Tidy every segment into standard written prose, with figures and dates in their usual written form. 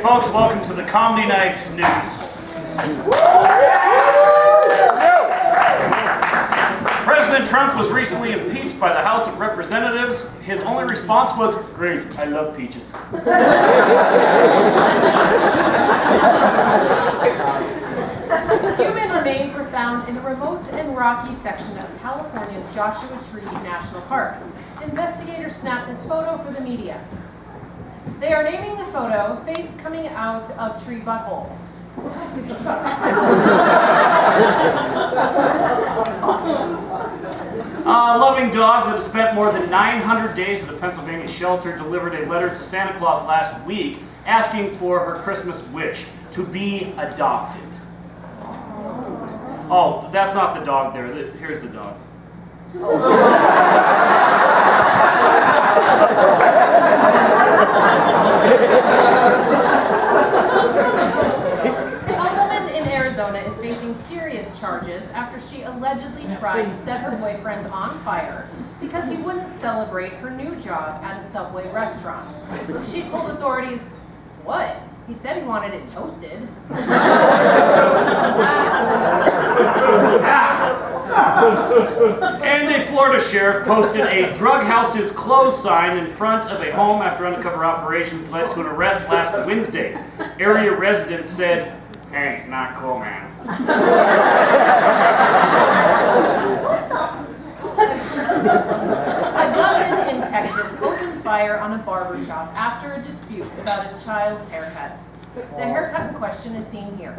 folks, welcome to the Comedy Night News. President Trump was recently impeached by the House of Representatives. His only response was, "Great, I love peaches." Human remains were found in a remote and rocky section of California's Joshua Tree National Park. Investigators snapped this photo for the media. They are naming the photo "Face Coming Out of Tree Butthole." A loving dog that has spent more than 900 days at a Pennsylvania shelter delivered a letter to Santa Claus last week asking for her Christmas wish, to be adopted. Oh, that's not the dog there. Here's the dog. Arizona is facing serious charges after she allegedly tried to set her boyfriend on fire because he wouldn't celebrate her new job at a Subway restaurant. She told authorities, "What? He said he wanted it toasted." And a Florida sheriff posted a drug house is closed sign in front of a home after undercover operations led to an arrest last Wednesday. Area residents said, "Hey, not cool, man." A gunman in Texas opened fire on a barbershop after a dispute about his child's haircut. The haircut in question is seen here.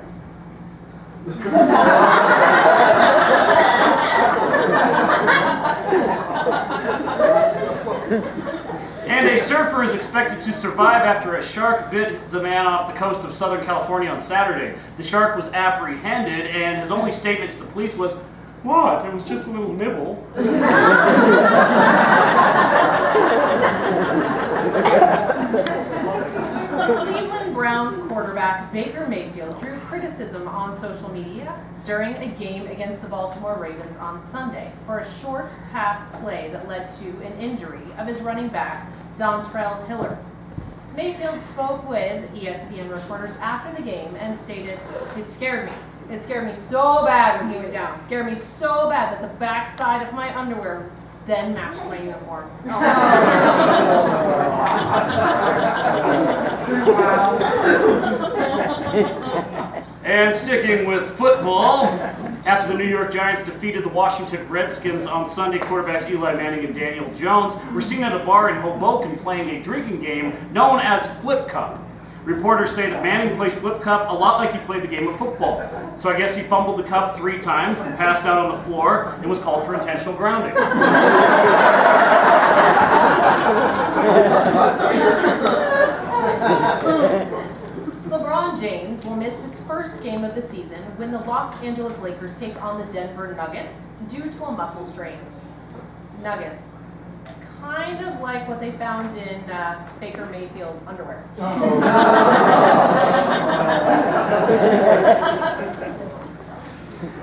And a surfer is expected to survive after a shark bit the man off the coast of Southern California on Saturday. The shark was apprehended, and his only statement to the police was, "What? It was just a little nibble." Cleveland Browns quarterback Baker Mayfield drew criticism on social media during a game against the Baltimore Ravens on Sunday for a short pass play that led to an injury of his running back, Dontrell Hiller. Mayfield spoke with ESPN reporters after the game and stated, "It scared me. It scared me so bad when he went down. It scared me so bad that the backside of my underwear then matched my uniform." And sticking with football, after the New York Giants defeated the Washington Redskins on Sunday, quarterbacks Eli Manning and Daniel Jones were seen at a bar in Hoboken playing a drinking game known as Flip Cup. Reporters say that Manning plays Flip Cup a lot like he played the game of football. So I guess he fumbled the cup 3 times and passed out on the floor and was called for intentional grounding. LeBron James will miss his first game of the season when the Los Angeles Lakers take on the Denver Nuggets due to a muscle strain. Nuggets. Kind of like what they found in Baker Mayfield's underwear.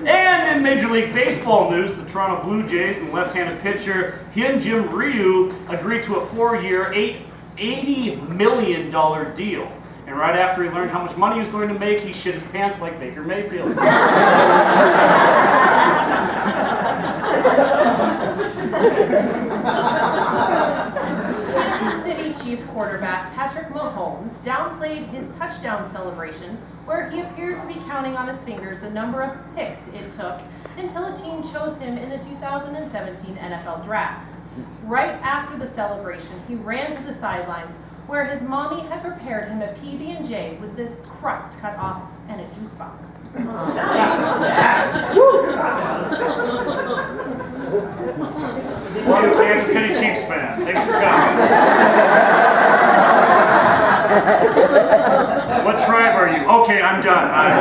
And in Major League Baseball news, the Toronto Blue Jays and left-handed pitcher Hyun-Jin Ryu agreed to a 4-year, $80 million deal. And right after he learned how much money he was going to make, he shit his pants like Baker Mayfield. Kansas City Chiefs quarterback Patrick Mahomes downplayed his touchdown celebration, where he appeared to be counting on his fingers the number of picks it took until a team chose him in the 2017 NFL Draft. Right after the celebration, he ran to the sidelines, where his mommy had prepared him a PB&J with the crust cut off and a juice box. One Kansas City Chiefs fan. Thanks for coming. What tribe are you? Okay, I'm done. I'm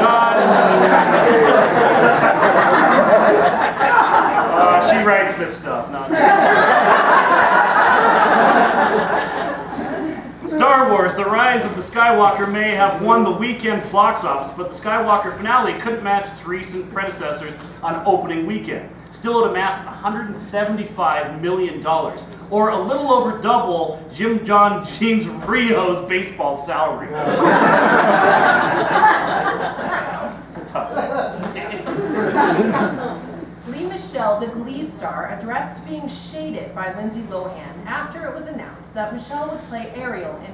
done. She writes this stuff, not me. Star Wars: The Rise of the Skywalker may have won the weekend's box office, but the Skywalker finale couldn't match its recent predecessors on opening weekend. still had amassed $175 million, or a little over double Jim John Jeans Rio's baseball salary. It's a tough one to say. Lea Michele, the Glee star, addressed being shaded by Lindsay Lohan after it was announced that Michelle would play Ariel in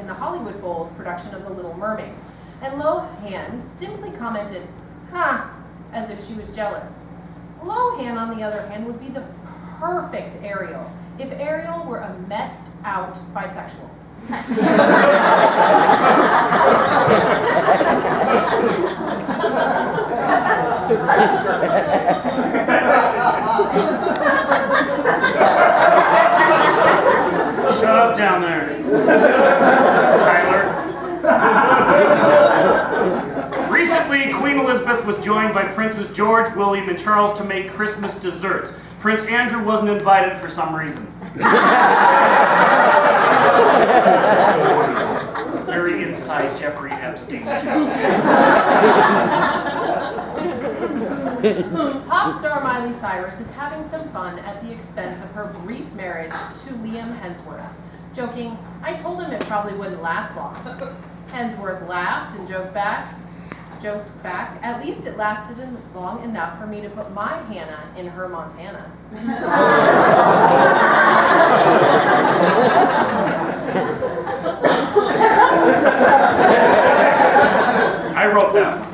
the Hollywood Bowl's production of The Little Mermaid. And Lohan simply commented, "Huh," as if she was jealous. Lohan, on the other hand, would be the perfect Ariel if Ariel were a methed out bisexual. Shut up down there, Tyler. Recently, Queen Elizabeth was joined by Princes George, William, and Charles to make Christmas desserts. Prince Andrew wasn't invited for some reason. It's a very inside Jeffrey Epstein joke. Pop star Miley Cyrus is having some fun at the expense of her brief marriage to Liam Hemsworth, joking, "I told him it probably wouldn't last long." Hemsworth laughed and joked back, "At least it lasted long enough for me to put my Hannah in her Montana." I wrote that one.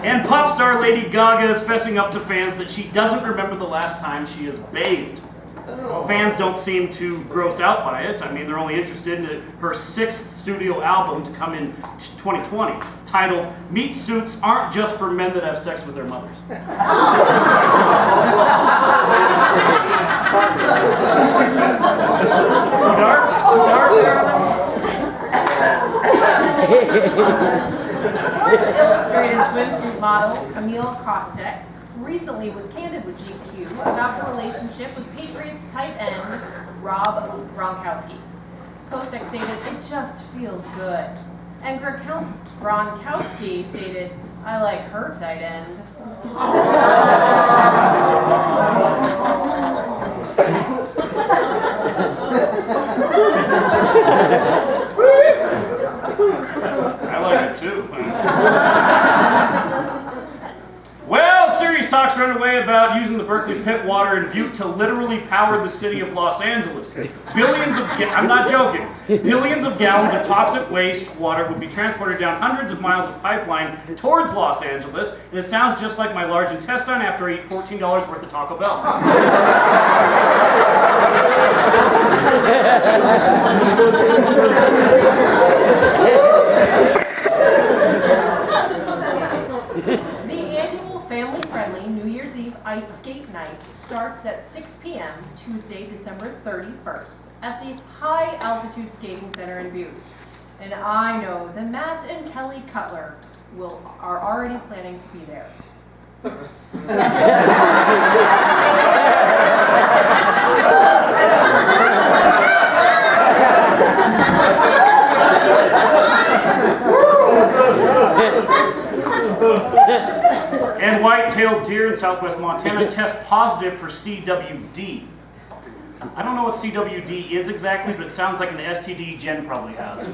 And pop star Lady Gaga is fessing up to fans that she doesn't remember the last time she has bathed. Fans don't seem too grossed out by it. I mean, they're only interested in her 6th studio album to come in 2020, titled "Meat Suits Aren't Just for Men That Have Sex with Their Mothers." Too dark? Too dark there? Sports Illustrated swimsuit model Camille Kostek recently was candid with GQ about her relationship with Patriots tight end Rob Gronkowski. Kostek stated, "It just feels good." And Gronkowski stated, "I like her tight end." I like it too. Well, serious talks are underway about using the Berkeley Pit water in Butte to literally power the city of Los Angeles. I'm not joking, billions of gallons of toxic waste water would be transported down hundreds of miles of pipeline towards Los Angeles, and it sounds just like my large intestine after I eat $14 worth of Taco Bell. The annual family-friendly New Year's Eve ice skate night starts at 6 p.m. Tuesday, December 31st at the High Altitude Skating Center in Butte. And I know that Matt and Kelly Cutler are already planning to be there. And white-tailed deer in southwest Montana test positive for CWD. I don't know what CWD is exactly, but it sounds like an STD Jen probably has.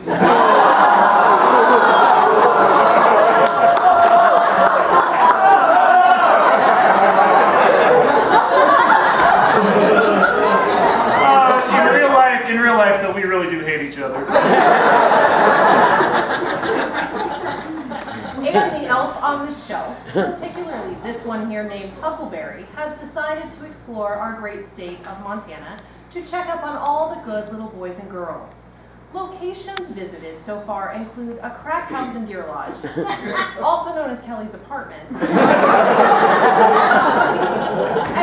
In real life, though, we really do hate each other. And the elf on the shelf, particularly this one here named Huckleberry, has decided to explore our great state of Montana to check up on all the good little boys and girls. Locations visited so far include a crack house in Deer Lodge, also known as Kelly's apartment. And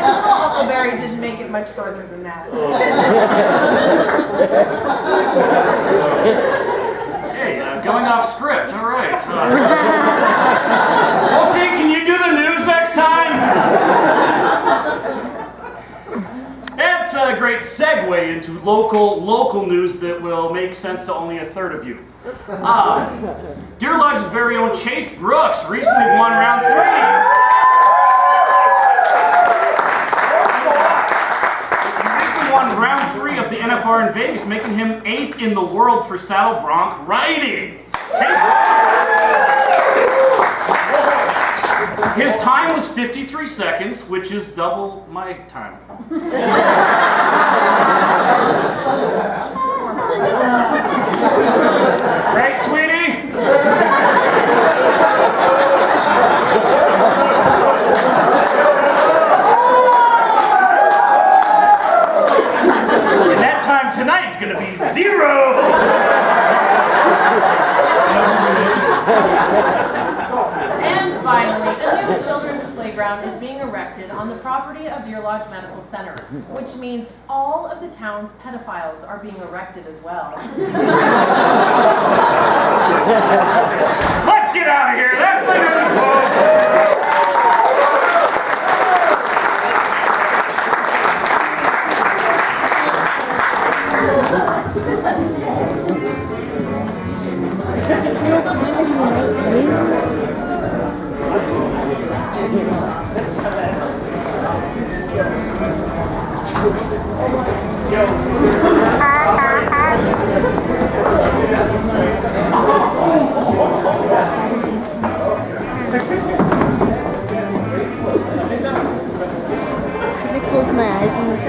little Huckleberry didn't make it much further than that. Hey, going off script, all right. Wolfie, can you do the news next time? That's a great great segue into local news that will make sense to only a third of you. Deer Lodge's very own Chase Brooks recently won round 3. Won round 3 of the NFR in Vegas, making him 8th in the world for saddle bronc riding. His time was 53 seconds, which is double my time. Right, sweetie? Tonight's gonna be 0! And finally, a new children's playground is being erected on the property of Deer Lodge Medical Center, which means all of the town's pedophiles are being erected as well. Let's get out of here! That's the news, folks! Can I close my eyes on this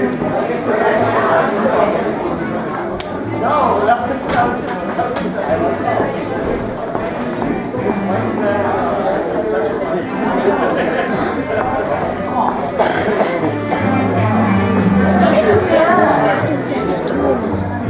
Does Daddy do this one?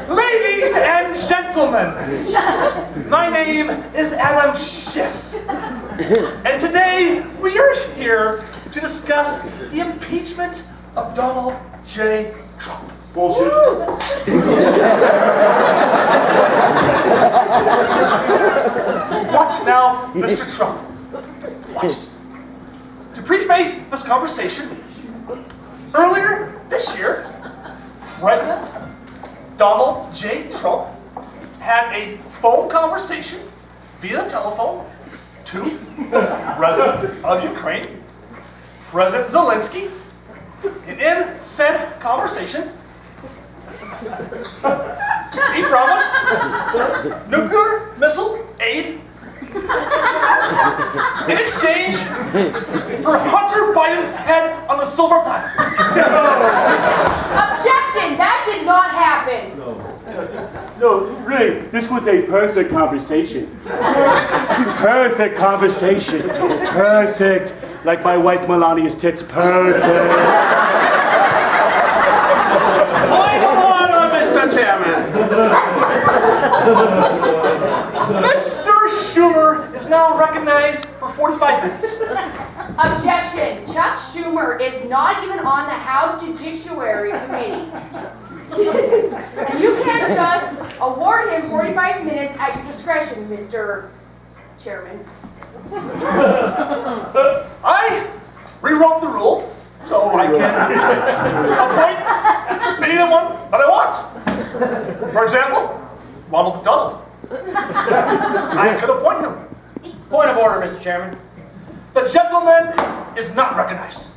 Ladies and gentlemen, my name is Adam Schiff, and today we are here to discuss the impeachment of Donald J. Trump. Bullshit. Watch it now, Mr. Trump. Watch it. To preface this conversation, earlier this year, President Donald J. Trump had a phone conversation via the telephone to the President of Ukraine, President Zelensky, and in said conversation, he promised nuclear missile aid in exchange for Hunter Biden's head on the silver platter. Objection! That did not happen! No, really, this was a perfect conversation. Perfect conversation. Perfect. Like my wife Melania's tits. Perfect. now recognized for 45 minutes. Objection. Chuck Schumer is not even on the House Judiciary Committee. And you can't just award him 45 minutes at your discretion, Mr. Chairman. I rewrote the rules so I can appoint anyone that I want. For example, Ronald McDonald. I could appoint him. Point of order, Mr. Chairman. The gentleman is not recognized.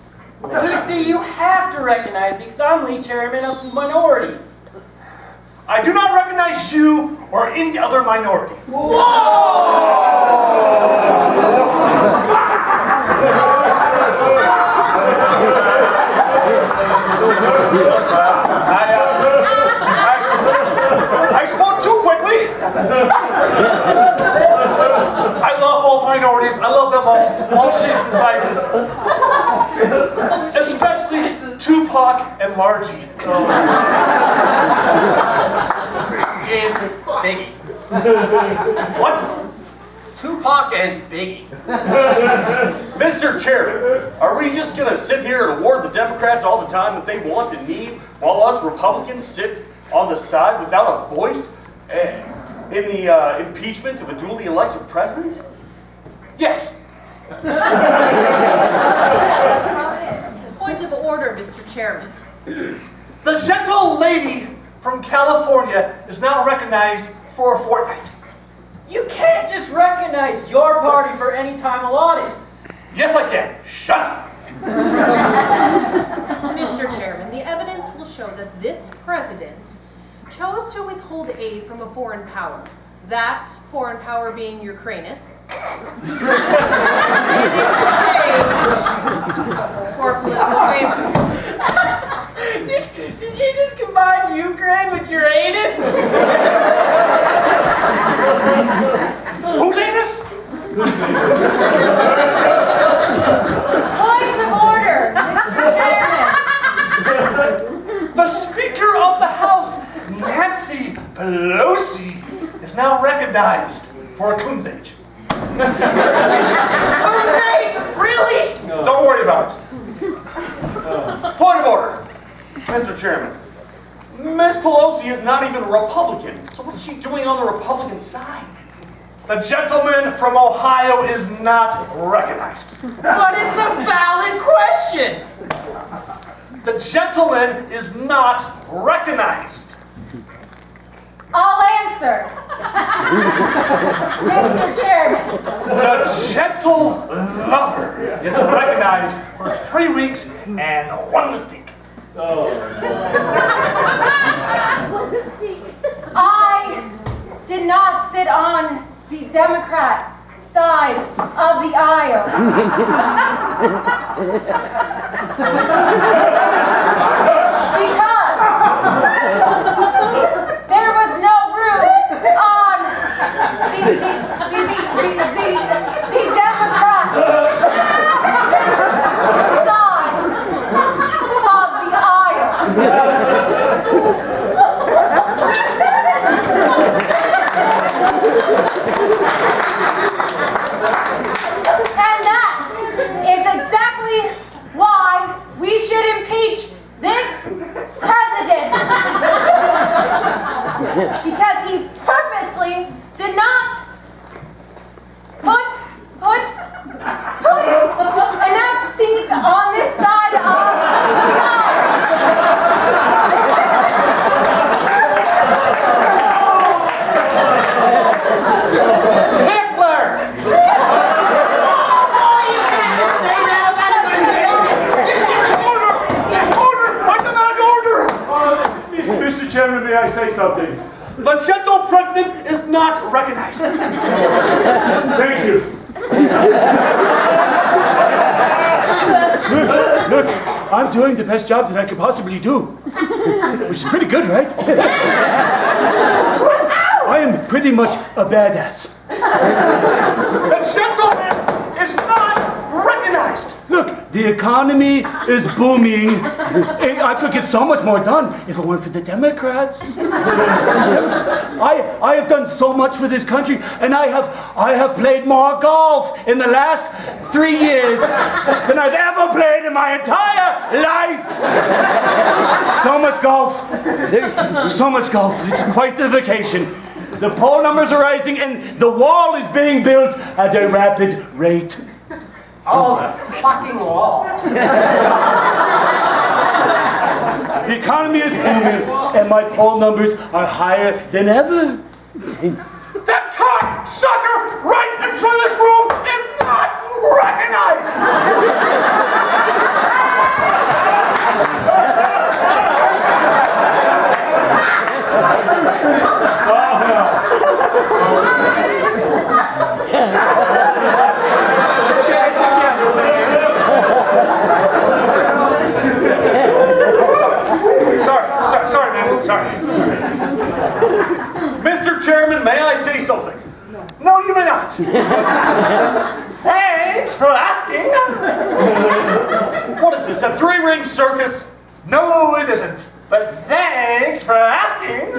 You see, you have to recognize me because I'm lead chairman of the minority. I do not recognize you or any other minority. I spoke too quickly. I love all minorities. I love them all shapes and sizes. Especially Tupac and Margie. It's Biggie. What? Tupac and Biggie. Mr. Chairman, are we just going to sit here and award the Democrats all the time that they want and need, while us Republicans sit on the side without a voice in the impeachment of a duly elected president? Yes. Point of order, Mr. Chairman. The gentle lady from California is now recognized for a fortnight. You can't just recognize your party for any time allotted. Yes, I can. Shut up. Mr. Chairman, the evidence will show that this president chose to withhold aid from a foreign power. That foreign power being Uranus. In exchange for political favor. Did you just combine Ukraine with Uranus? Who's anus? Point of order, Mr. Chairman. The Speaker of the House, Nancy Pelosi, is now recognized for a coon's age. Really? Don't worry about it. Point of order. Mr. Chairman, Ms. Pelosi is not even a Republican, so what is she doing on the Republican side? The gentleman from Ohio is not recognized. But it's a valid question. The gentleman is not recognized. I'll answer. Mr. Chairman. The gentle lover is recognized for 3 weeks and 1 listing. I did not sit on the Democrat side of the aisle. Because there was no room on the Democrat side of the aisle. And that is exactly why we should impeach this president. Because he purposely did not put enough seats on this side of the aisle. Hitler! Order! I demand order! Mr. Chairman, may I say something? The gentle president is not recognized. Thank you. Look, I'm doing the best job that I could possibly do. Which is pretty good, right? I am pretty much a badass. The gentleman is not recognized. recognized. Look, the economy is booming. I could get so much more done if it weren't for the Democrats. I have done so much for this country, and I have played more golf in the last 3 years than I've ever played in my entire life. So much golf. So much golf. It's quite the vacation. The poll numbers are rising, and the wall is being built at a rapid rate. Oh, the fucking wall. The economy is booming, and my poll numbers are higher than ever. That cock sucker right in front of this room is not recognized. Sorry, man. Sorry. Mr. Chairman, may I say something? No, you may not. Thanks for asking. What is this, a three-ring circus? No, it isn't. But thanks for asking.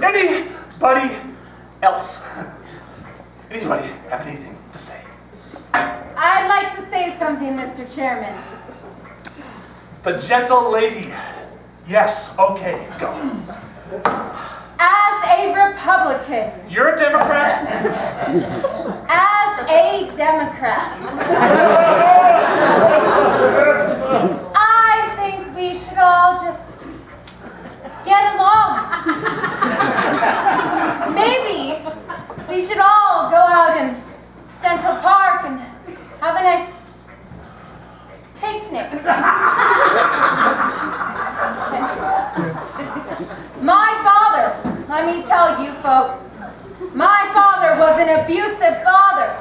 Anybody else? Anybody have anything to say? I'd like to say something, Mr. Chairman. The gentle lady. Yes, okay, go. As a Republican, You're a Democrat? as a Democrat, I think we should all just get along. Maybe we should all go out in Central Park and have a nice picnic. My father, let me tell you folks, my father was an abusive father,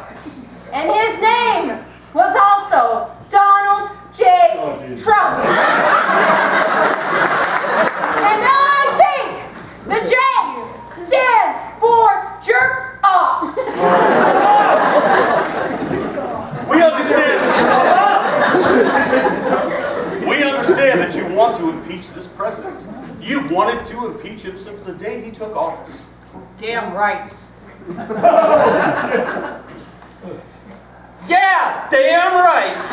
and his name was also Donald J. Trump. And I think the J stands for jerk off. We understand that you want to impeach this president. You've wanted to impeach him since the day he took office. Damn right. Yeah, damn right.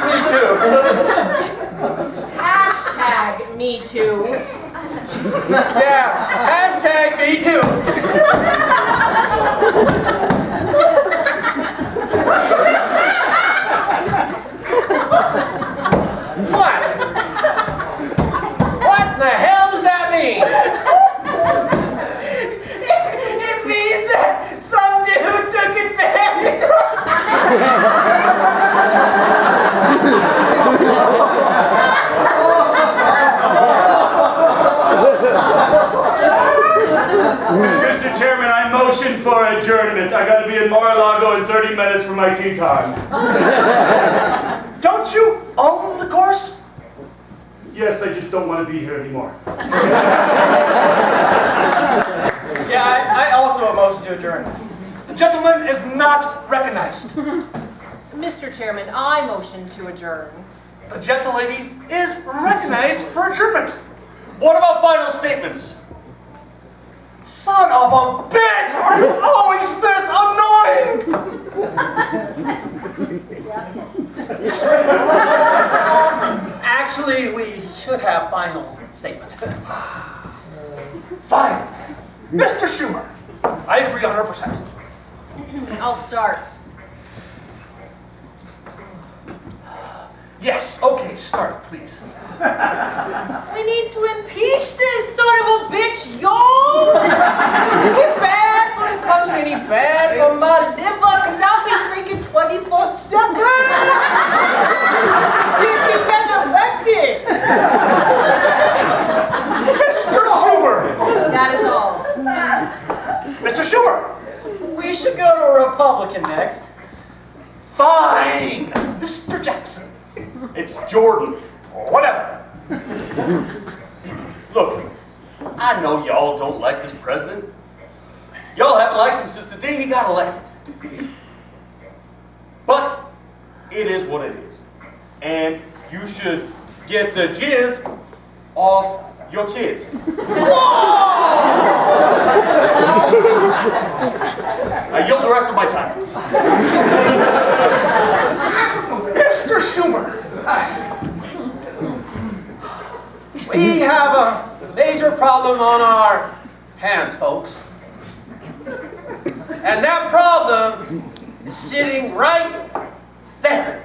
Me too. Hashtag me too. Yeah, hashtag me too. What? What in the hell does that mean? It means that some dude took advantage Mr. Chairman, I motion for adjournment. I gotta be in Mar-a-Lago in 30 minutes for my tea time. Don't you own the course? Yes, I just don't want to be here anymore. Yeah, I also a motion to adjourn. The gentleman is not recognized. Mr. Chairman, I motion to adjourn. The gentle lady is recognized for adjournment. What about final statements? Son of a bitch! Are you always this annoying? Actually, we should have final statements. Fine. Mr. Schumer, I agree 100%. I'll start. Yes, okay, start, please. We need to impeach this son of a bitch, y'all! It's bad for the country and it's bad for my liver, cause I've been drinking 24/7 since he been elected! Mr. we should go to a Republican next. Fine, Mr. Jackson. It's Jordan. Whatever. Look, I know y'all don't like this president. Y'all haven't liked him since the day he got elected. But it is what it is. And you should get the jizz off your kids. I yield the rest of my time. Mr. Schumer, We have a major problem on our hands, folks. And that problem is sitting right there.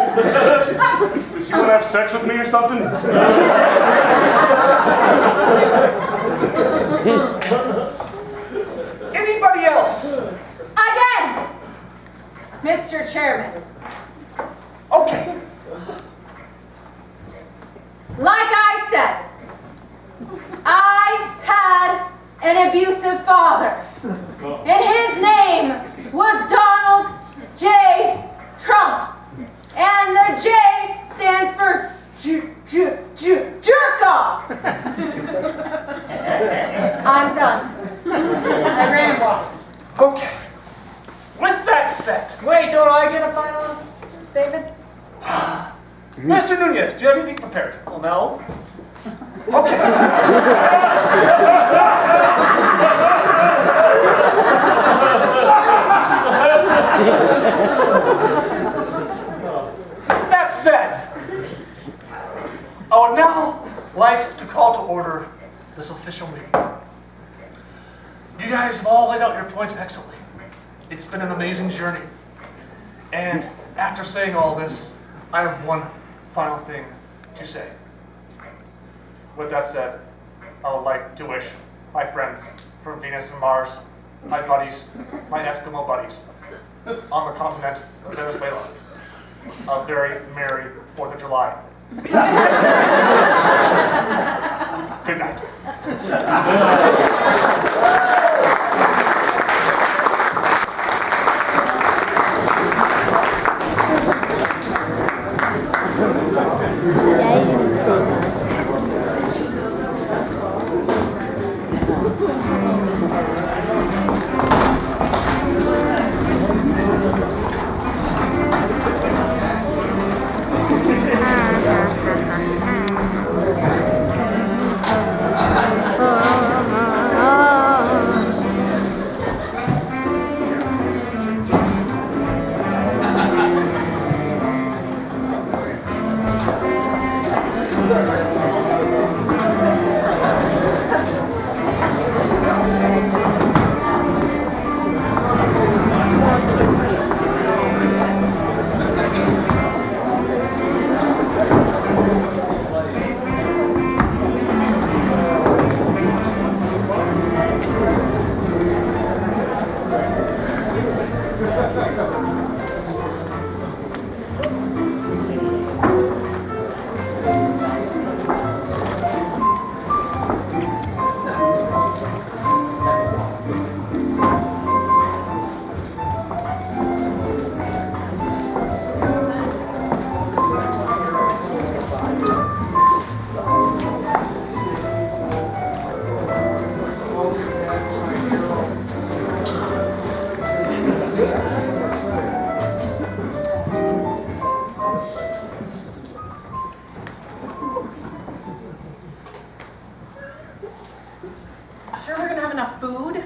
Does she want to have sex with me or something? anybody else? Again, Mr. Chairman, Okay. like I said, I had an abusive father, and his name was Donald J. Trump, and the J stands for jerk off. I'm done. I rambled. Okay. With that said, Wait, don't I get a final statement? Mr. Nunez, do you have anything prepared? Well, no. Okay. That said, I would now like to call to order this official meeting. You guys have all laid out your points excellently. It's been an amazing journey. And after saying all this, I have one final thing to say. With that said, I would like to wish my friends from Venus and Mars, my buddies, my Eskimo buddies, on the continent of Venezuela, a very merry 4th of July. Good night. Yeah, I didn't say that. Sure we're gonna have enough food?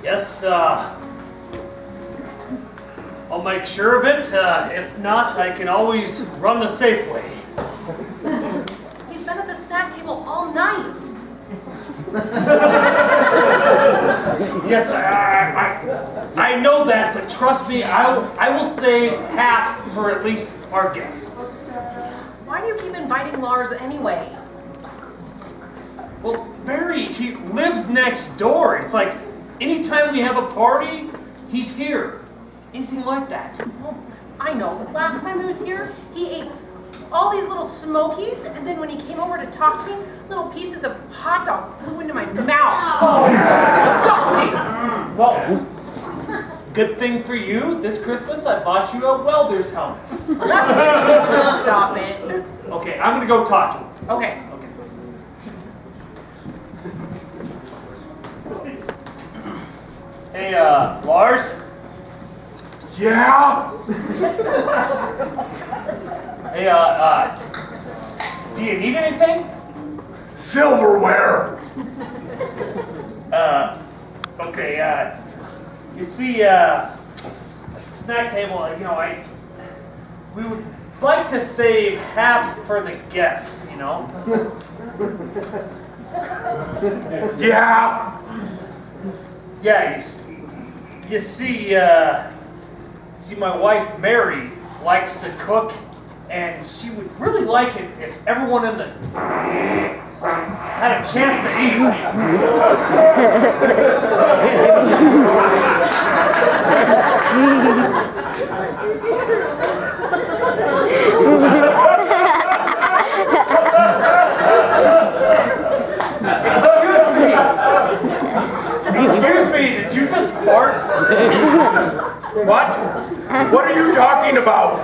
Yes, I'll make sure of it. If not, I can always run the safe way. He's been at the snack table all night. Yes, I know that, but trust me, I will save half for at least our guests. Why do you keep inviting Lars anyway? Well, Barry, he lives next door. It's like anytime we have a party, he's here. Anything like that. Well, I know, but last time he was here, he ate all these little smokies, and then when he came over to talk to me, little pieces of hot dog flew into my mouth. Oh, disgusting! Well, good thing for you, this Christmas I bought you a welder's helmet. Stop it. Okay, I'm gonna go talk to him. Okay. Hey, Lars? Yeah? Hey, do you need anything? Silverware. Okay, you see, at the snack table, we would like to save half for the guests, you know? Yeah? Yeah, you see, my wife Mary likes to cook, and she would really like it if everyone in the had a chance to eat. Excuse me, did you just fart? What? What are you talking about?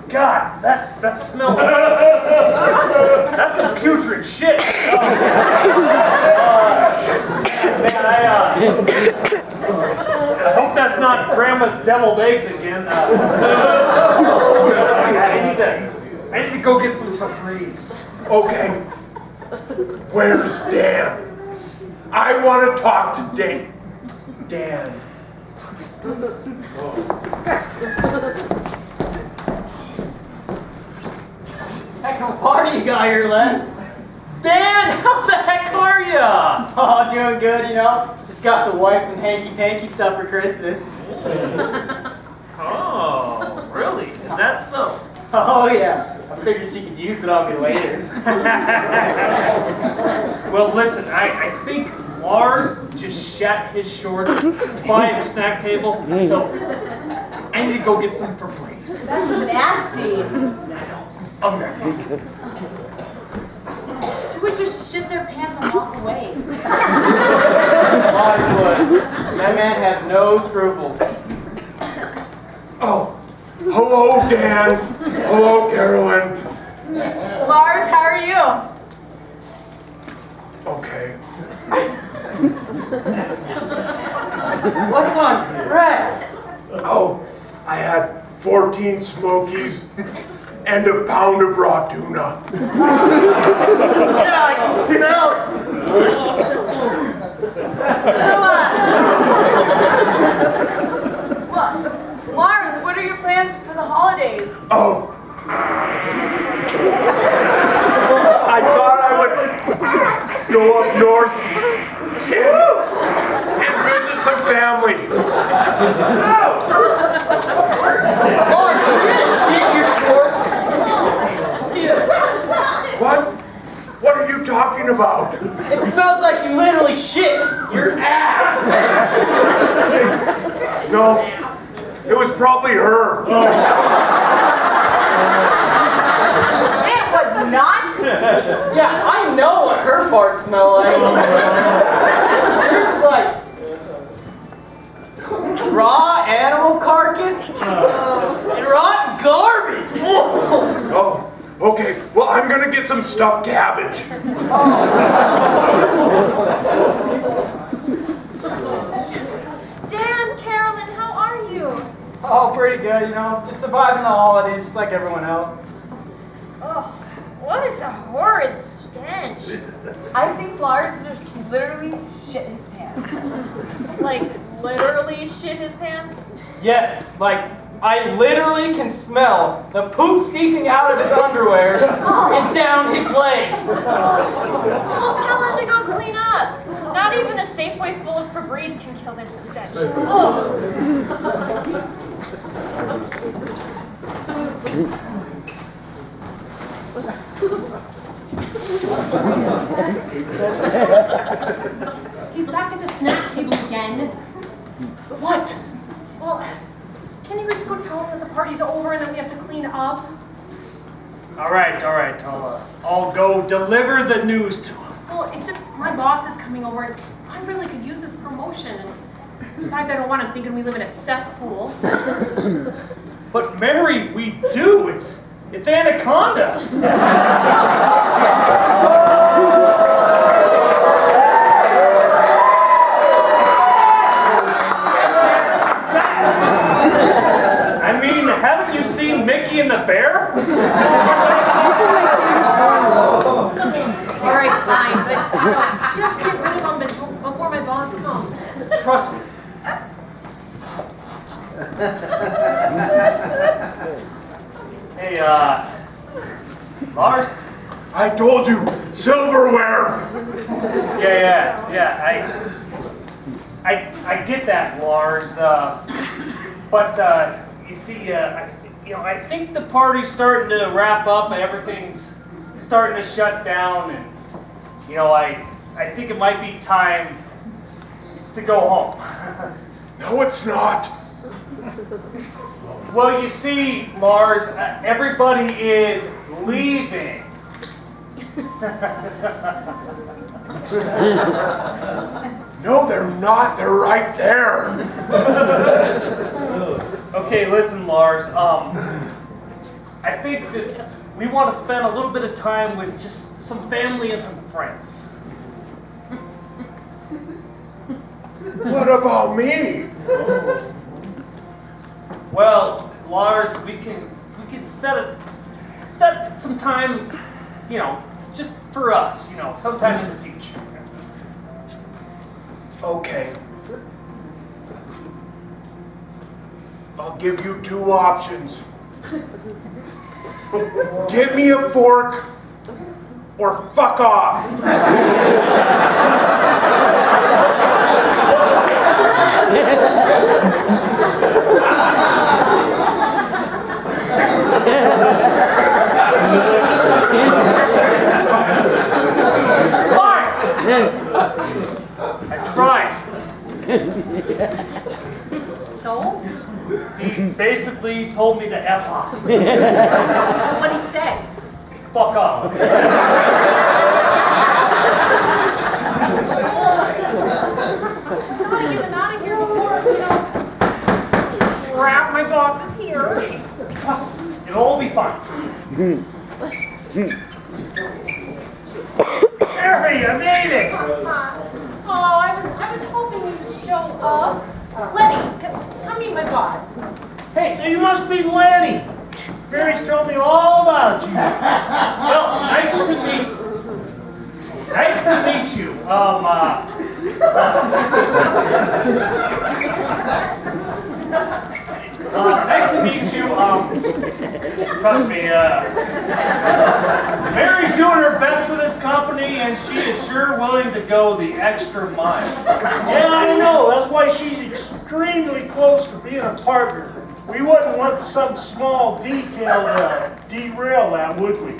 God, that smells. That's some putrid shit. Man, I hope that's not Grandma's deviled eggs again. I need to go get some Febreze. Okay. Where's Dan? I want to talk to Dan. Heck of a party you got here, Len. Dan, how the heck are ya? Oh, doing good, Just got the wife some hanky-panky stuff for Christmas. Oh, really? Is that so? Oh, yeah. I figured she could use it on me later. Well, listen, I think Lars just shat his shorts by the snack table, so I need to go get some Febreze. That's nasty. Okay. Who would just shit their pants and walk away? Lars would. That man has no scruples. Oh, hello, Dan. Hello, Carolyn. Lars, how are you? Okay. What's on bread? Oh, I had 14 Smokies and a pound of raw tuna. Yeah, I can smell it. Lars, what are your plans for the holidays? Oh. I thought I would go up north and visit some family. Lars, did you just shit your shorts? What? What are you talking about? It smells like you literally shit your ass. No, it was probably her. It was not. Yeah, I know what her farts smell like. Yours was like raw animal carcass and rotten garbage. Oh, okay. Well, I'm gonna get some stuffed cabbage. Dan, Carolyn, how are you? Oh, pretty good, just surviving the holidays just like everyone else. Oh, what is that horrid stench? I think Lars just literally shit his pants. Like, literally shit his pants? Yes, like I literally can smell the poop seeping out of his underwear and down his leg. Well, tell him to go clean up. Not even a Safeway full of Febreze can kill this stench. He's back at the snack table again. What? Well, can you tell them that the party's over and then we have to clean up? All right. I'll go deliver the news to him. Well, it's just my boss is coming over and I really could use this promotion. And besides, I don't want him thinking we live in a cesspool. But Mary, we do. It's Anaconda. I mean, haven't you seen Mickey and the Bear? All right, fine, but just get rid of him before my boss comes. Trust me. Hey, Lars? I told you, silverware. Yeah. I get that, Lars. But you see, I think the party's starting to wrap up and everything's starting to shut down, and I think it might be time to go home. No, it's not. Well, you see, Lars, everybody is leaving. No, they're not. They're right there. Okay, listen, Lars. I think we want to spend a little bit of time with just some family and some friends. What about me? Well, Lars, we can set some time, just for us, sometime in the future. Okay. I'll give you two options. Give me a fork or fuck off. I tried. So? He basically told me to F off. What'd he say? Fuck off. Gotta get him out of here before, crap, my boss is here. Trust me, it'll all be fine. Mary, I made it! Oh, I was hoping you'd show up. Lenny, come meet my boss. Hey, so you must be Lenny. Mary's told me all about you. Well, nice to meet you. Nice to meet you. Nice to meet you. Trust me, Mary's doing her best for this company, and she is sure willing to go the extra mile. Yeah, I know. That's why she's extremely close to being a partner. We wouldn't want some small detail to derail that, would we?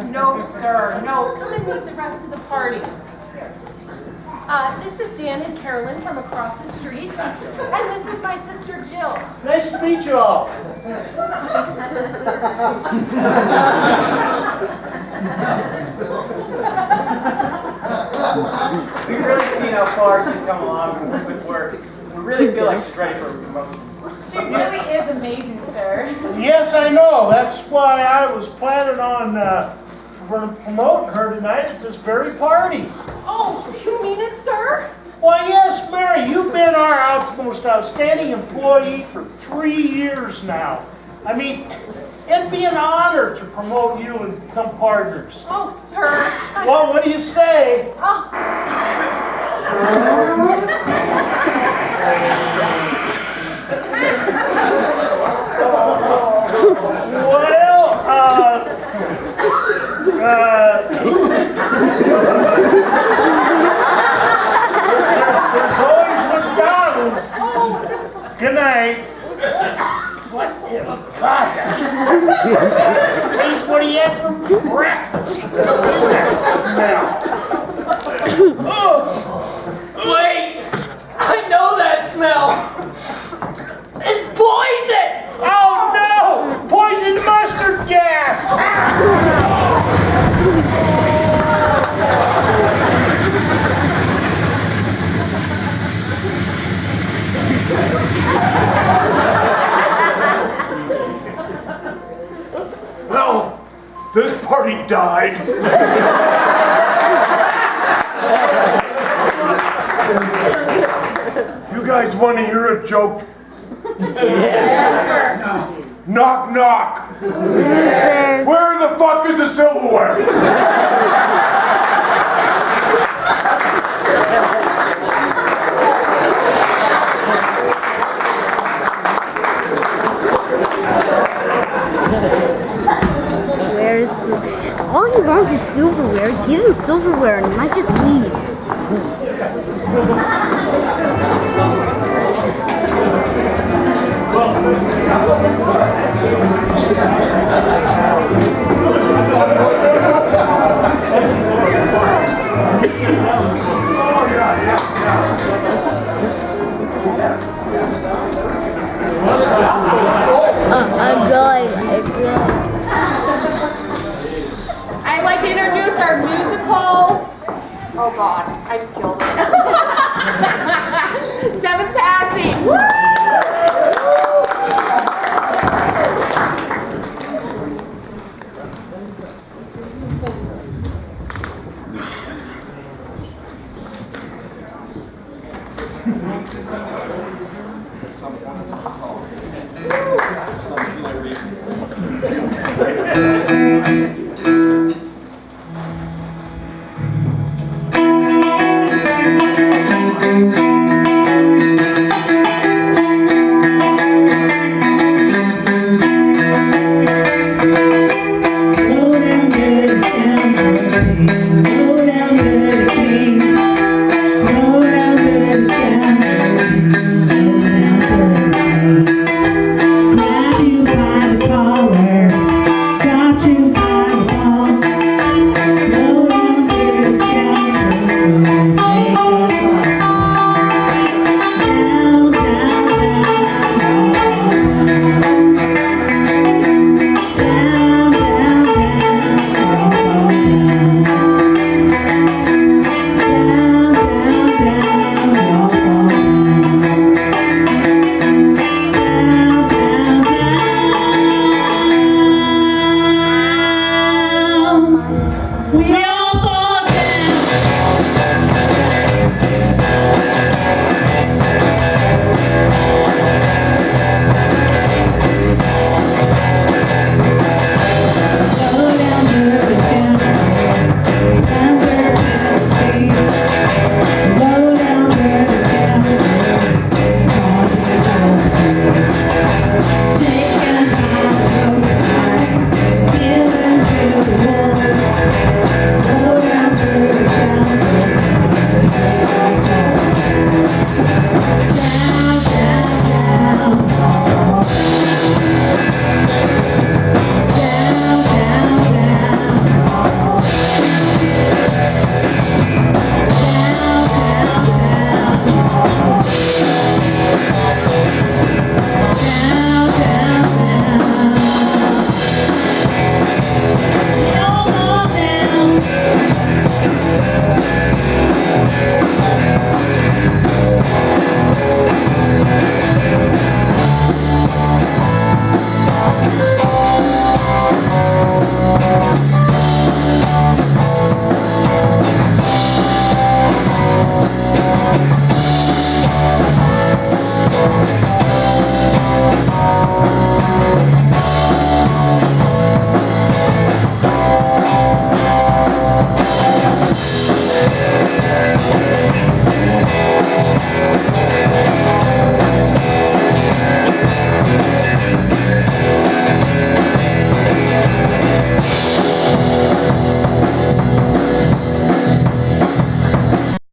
No, sir. No, come and meet the rest of the party. This is Dan and Carolyn from across the street, and this is my sister Jill. Nice to meet you all. We've really seen how far she's come along with work. We really feel like she's ready for a promotion. She really is amazing, sir. Yes, I know. That's why I was planning on promoting her tonight at this very party. Oh, do you mean it, sir? Why, yes, Mary, you've been our most outstanding employee for 3 years now. I mean, it'd be an honor to promote you and become partners. Oh, sir. Well, what do you say? Oh. There's always McDonald's. Good night. What is God? Taste what he had for breakfast. What is that smell? Oh, wait! I know that smell! It's poison! Oh died. You guys want to hear a joke? Knock, knock. Where the fuck is the silverware? Where's all he wants is silverware. Give him silverware and he might just leave. I'm going. I'd like to introduce our musical. Oh God, I just killed it. 7th passing.